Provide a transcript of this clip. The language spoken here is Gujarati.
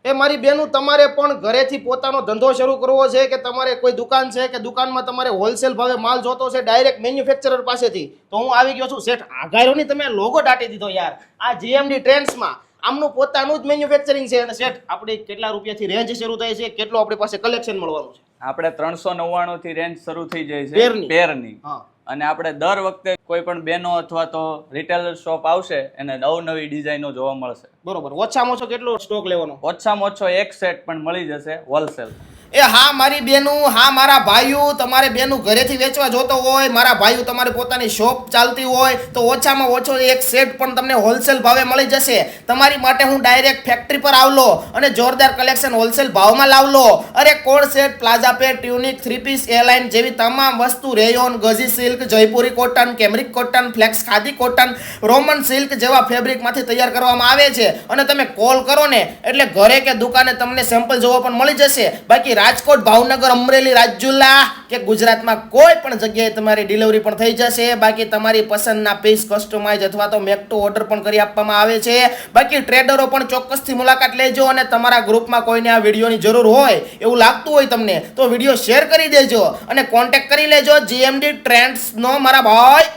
એ મારી બેનું તમારે પણ ઘરેથી પોતાનો ધંધો શરૂ કરવો છે કે તમારે કોઈ દુકાન છે કે દુકાનમાં તમારે હોલસેલ ભાવે માલ જોતો છે ડાયરેક્ટ મેન્યુફેક્ચરર પાસેથી, તો હું આવી ગયો છું શેઠ. આઘાર્યો નહીં તમે લોગો દાટી દીધો યાર. આ જીએમડી ટ્રેન્ડ્સમાં આમનું પોતાનું જ મેન્યુફેક્ચરિંગ છે. અને શેઠ આપણે કેટલા રૂપિયાથી રેન્જ શરૂ થાય છે, કેટલું આપણી પાસે કલેક્શન મળવાનું છે? આપણે 399 થી રેન્જ શરૂ થઈ જાય પેરની. છે પેરની. હા. અને આપણે દર વખતે કોઈ પણ બેનો અથવા તો રિટેલર શોપ આવશે એને નવી ડિઝાઇનો જોવા મળશે. બરોબર. ઓછામાં ઓછો કેટલો સ્ટોક લેવાનો? ઓછામાં ઓછો એક સેટ પણ મળી જશે હોલસેલ. એ હા મારી બેનું, હા મારા ભાઈઓ, તમારે બેનું ઘરેથી વેચવા જોતો હોય, મારા ભાઈઓ તમારે પોતાની શોપ ચાલતી હોય તો ઓછામાં ઓછો એક સેટ પણ તમને હોલસેલ ભાવે મળી જશે. તમારી માટે હું ડાયરેક્ટ ફેક્ટરી પર આવલો અને જોરદાર કલેક્શન હોલસેલ ભાવમાં લાવલો. અરે co-ord set, palazzo pant, tunic, 3 piece, A line જેવી તમામ વસ્તુ, રેયોન, ગઝી સિલ્ક, જયપુરી cotton, cambric cotton, flex khadi cotton, Roman silk જેવા ફેબ્રિકમાંથી તૈયાર કરવામાં આવે છે. અને તમે કોલ કરો ને એટલે ઘરે કે દુકાને તમને સેમ્પલ જોવા પણ મળી જશે. બાકી રાજકોટ, ભાવનગર, અમરેલી, રાજુલા કે ગુજરાતમાં કોઈ પણ જગ્યાએ તમારી ડિલિવરી પણ થઈ જશે. બાકી તમારી પસંદના પીસ કસ્ટમાઇઝ અથવા તો મેક ટુ ઓર્ડર પણ કરી આપવામાં આવે છે. બાકી ટ્રેડરો પણ ચોક્કસથી મુલાકાત લેજો. અને તમારા ગ્રુપમાં કોઈને આ વિડીયોની જરૂર હોય એવું લાગતું હોય તમને તો વિડીયો શેર કરી દેજો અને કોન્ટેક્ટ કરી લેજો જીએમડી ટ્રેન્ડ્સનો મારા ભાઈ.